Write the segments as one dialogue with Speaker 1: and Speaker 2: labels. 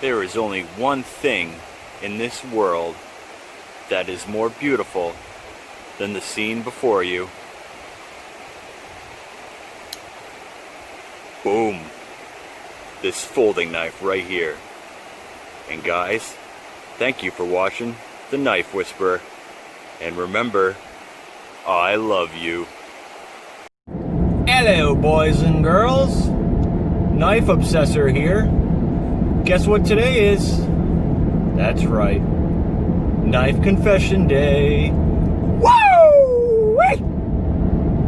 Speaker 1: There is only one thing in this world that is more beautiful than the scene before you. Boom. This folding knife right here. And guys, thank you for watching The Knife Whisperer. And remember, I love you. Hello, boys and girls. Knife Obsessor here. Guess what today is? That's right. Knife Confession Day. Woo!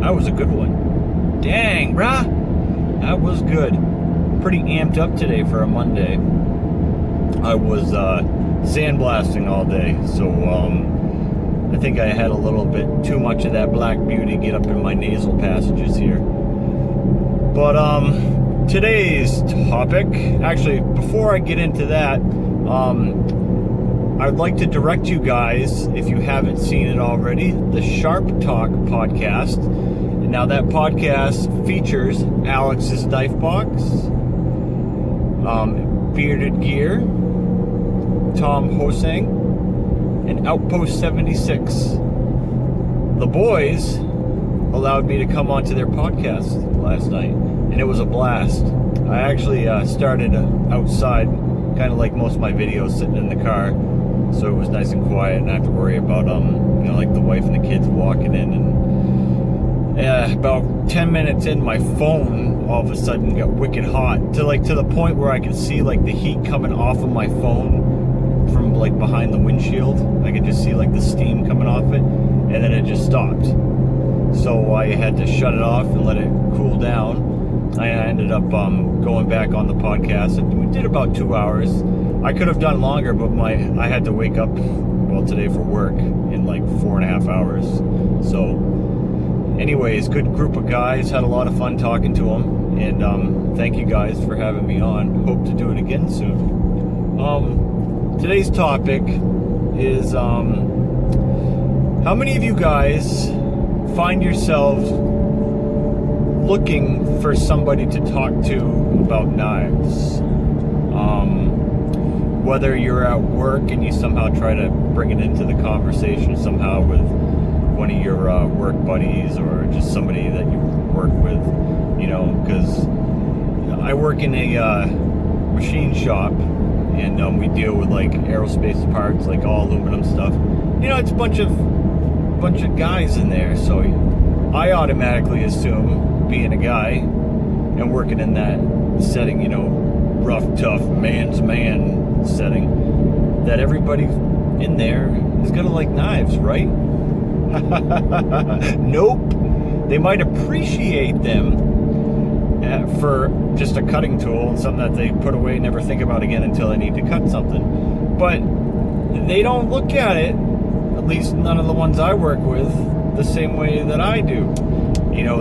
Speaker 1: That was a good one. Dang, brah. That was good. Pretty amped up today for a Monday. I was sandblasting all day, so I think I had a little bit too much of that Black Beauty get up in my nasal passages here. But today's topic, actually, before I get into that, I'd like to direct you guys, if you haven't seen it already, the Sharp Talk podcast. And now that podcast features Alex's Knife Box, Bearded Gear, Tom Hosang, and Outpost 76. The boys allowed me to come onto their podcast last night, and it was a blast. I actually started outside, kind of like most of my videos, sitting in the car, so it was nice and quiet, and I have to worry about like the wife and the kids walking in. And about 10 minutes in, my phone all of a sudden got wicked hot to the point where I could see like the heat coming off of my phone from like behind the windshield. I could just see like the steam coming off it, and then it just stopped. So I had to shut it off and let it cool down. I ended up going back on the podcast, and we did about 2 hours. I could have done longer, but I had to wake up today for work in like 4.5 hours. So anyways, good group of guys, had a lot of fun talking to them, and thank you guys for having me on. Hope to do it again soon. Today's topic is how many of you guys find yourselves looking for somebody to talk to about knives? Whether you're at work and you somehow try to bring it into the conversation somehow with one of your work buddies, or just somebody that you work with, because I work in a machine shop, and we deal with like aerospace parts, like all aluminum stuff. It's a bunch of guys in there, so I automatically assume, being a guy and working in that setting, rough, tough, man's man setting, that everybody in there is gonna like knives, right? Nope. They might appreciate them for just a cutting tool and something that they put away and never think about again until they need to cut something. But they don't look at it, at least none of the ones I work with, the same way that I do.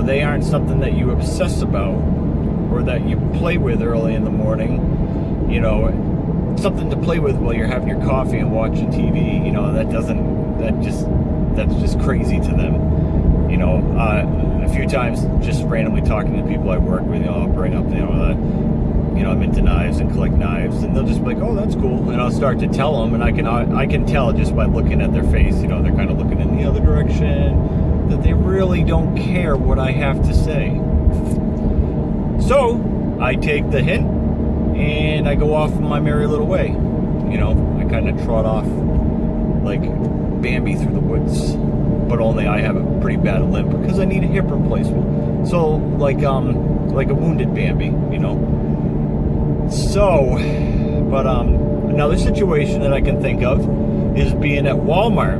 Speaker 1: They aren't something that you obsess about or that you play with early in the morning. Something to play with while you're having your coffee and watching TV. That's just crazy to them. A few times just randomly talking to people I work with, I'll bring up, I'm into knives and collect knives, and they'll just be like, oh, that's cool, and I'll start to tell them, and I can tell just by looking at their face, they're kind of looking in the other direction, that they really don't care what I have to say. So I take the hint and I go off my merry little way. I kind of trot off like Bambi through the woods, but only I have a pretty bad limp because I need a hip replacement. So like a wounded Bambi, So, but another situation that I can think of is being at Walmart.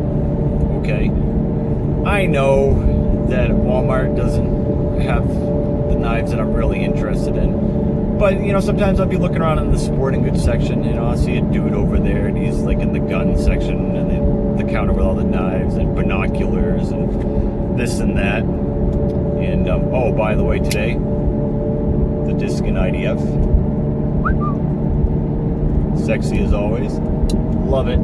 Speaker 1: Okay, I know that Walmart doesn't have the knives that I'm really interested in, but sometimes I'll be looking around in the sporting goods section. I'll see a dude over there, and he's like in the gun section, and then the counter with all the knives and binoculars and this and that. And oh, by the way, today the Diskin IDF, sexy as always, love it.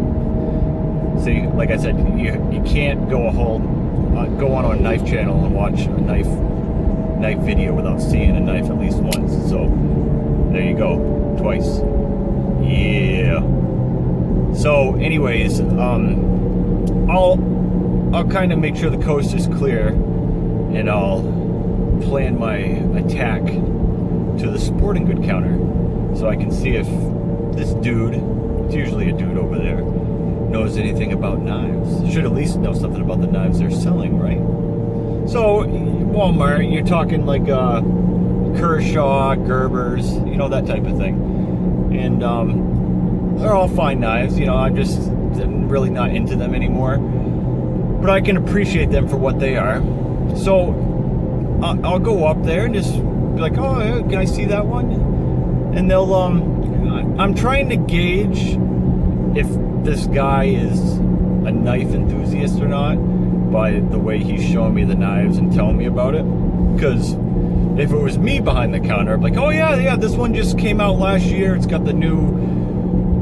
Speaker 1: See, like I said, you can't go on a knife channel and watch a knife video without seeing a knife at least once. So there you go, twice. Yeah. So, anyways, I'll kind of make sure the coast is clear, and I'll plan my attack to the sporting good counter, so I can see if this dude, it's usually a dude over there, knows anything about knives. Should at least know something about the knives they're selling, right? So, Walmart, you're talking like Kershaw, Gerber's, that type of thing. And they're all fine knives. I'm really not into them anymore. But I can appreciate them for what they are. So, I'll go up there and just be like, oh, can I see that one? And they'll, I'm trying to gauge if this guy is a knife enthusiast or not by the way he's showing me the knives and telling me about it. Because if it was me behind the counter, I'd be like, oh yeah, this one just came out last year. It's got the new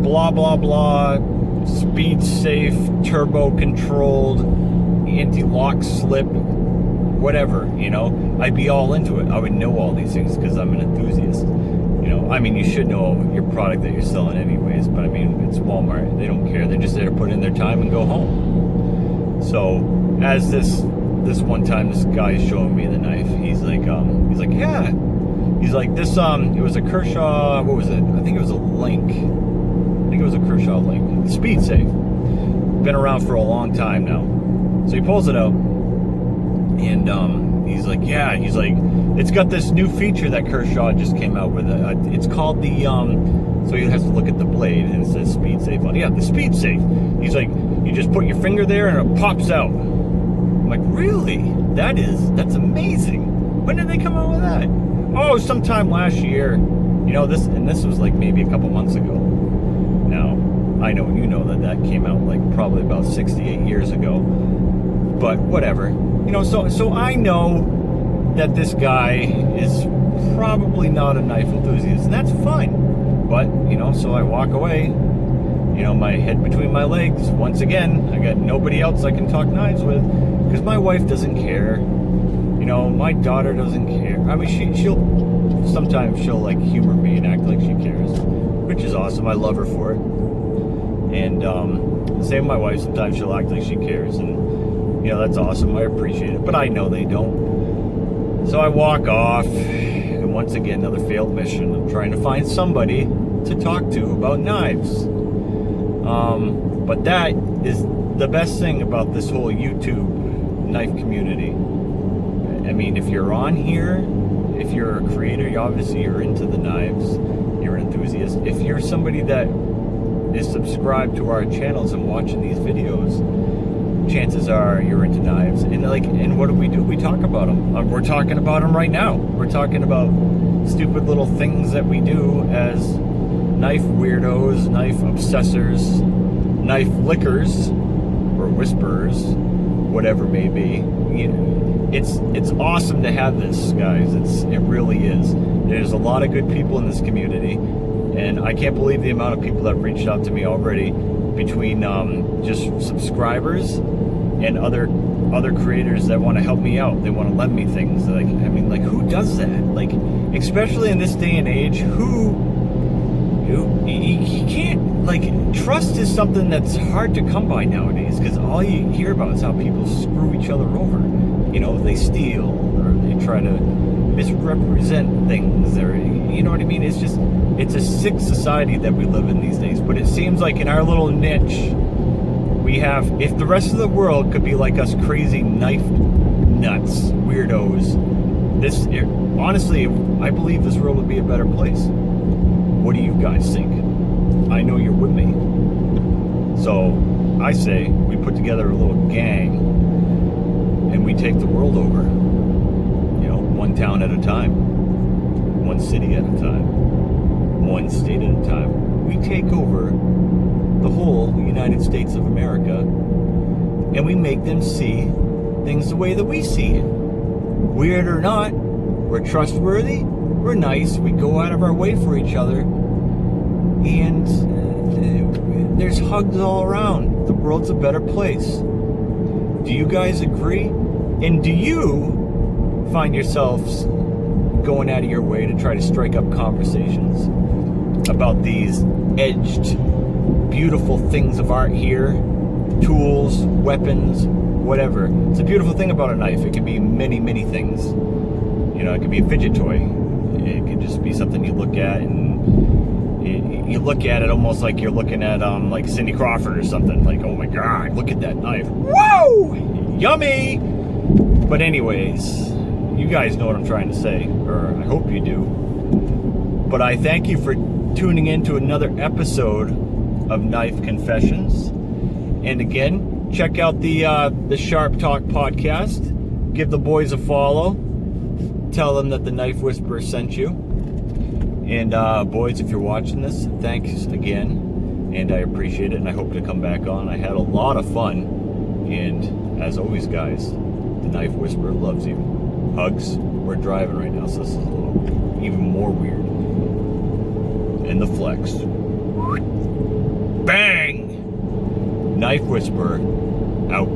Speaker 1: blah, blah, blah, speed safe, turbo controlled, anti-lock slip, whatever, I'd be all into it. I would know all these things because I'm an enthusiast. You should know your product that you're selling anyways, but it's Walmart. They don't care. They're just there to put in their time and go home. So, as this one time, this guy is showing me the knife. He's like, yeah. He's like, this, it was a Kershaw, what was it? I think it was a Link. I think it was a Kershaw Link. Speed Safe. Been around for a long time now. So he pulls it out, and he's like, yeah. He's like, it's got this new feature that Kershaw just came out with. It's called the, so he has to look at the blade, and it says Speed Safe on it. Yeah, the Speed Safe. He's like, you just put your finger there, and it pops out. I'm like, really? That's amazing. When did they come out with that? Oh, sometime last year. This was like maybe a couple months ago. Now, I know that came out like probably about 68 years ago. But whatever. So I know that this guy is probably not a knife enthusiast, and that's fine. But, so I walk away, my head between my legs. Once again, I got nobody else I can talk knives with, because my wife doesn't care. My daughter doesn't care. She'll sometimes like humor me and act like she cares, which is awesome. I love her for it. And same with my wife. Sometimes she'll act like she cares, and that's awesome. I appreciate it, but I know they don't. So I walk off, and once again, another failed mission of trying to find somebody to talk to about knives. But that is the best thing about this whole YouTube knife community. If you're on here, if you're a creator, you're into the knives, you're an enthusiast. If you're somebody that is subscribed to our channels and watching these videos, chances are you're into knives. And what do? We talk about them. We're talking about them right now. We're talking about stupid little things that we do as knife weirdos, knife obsessors, knife lickers, or whisperers, whatever may be. It's awesome to have this, guys. It really is. There's a lot of good people in this community, and I can't believe the amount of people that have reached out to me already, between just subscribers and other creators that want to help me out. They want to lend me things. Who does that? Especially in this day and age, you can't, trust is something that's hard to come by nowadays, because all you hear about is how people screw each other over. They steal, or they try to misrepresent things, or, it's a sick society that we live in these days. But it seems like in our little niche, we have, if the rest of the world could be like us crazy knife nuts, weirdos, honestly, I believe this world would be a better place. What do you guys think? I know you're with me. So I say we put together a little gang and we take the world over. One town at a time, one city at a time, one state at a time. We take over the whole United States of America, and we make them see things the way that we see it. Weird or not, we're trustworthy, we're nice, we go out of our way for each other, and there's hugs all around. The world's a better place. Do you guys agree? And do you find yourselves going out of your way to try to strike up conversations about these edged, beautiful things of art here. Tools, weapons, whatever. It's a beautiful thing about a knife. It can be many, many things. You know, it can be a fidget toy. It can just be something you look at and you look at it almost like you're looking at like Cindy Crawford or something. Like, oh my God, look at that knife. Whoa! Yummy! But anyways, you guys know what I'm trying to say, or I hope you do. But I thank you for tuning in to another episode of Knife Confessions. And again, check out the Sharp Talk podcast. Give the boys a follow. Tell them that the Knife Whisperer sent you. And boys, if you're watching this, thanks again. And I appreciate it, and I hope to come back on. I had a lot of fun. And as always, guys, the Knife Whisperer loves you. Hugs. We're driving right now, so this is a little even more weird. And the flex. Bang! Knife Whisperer out.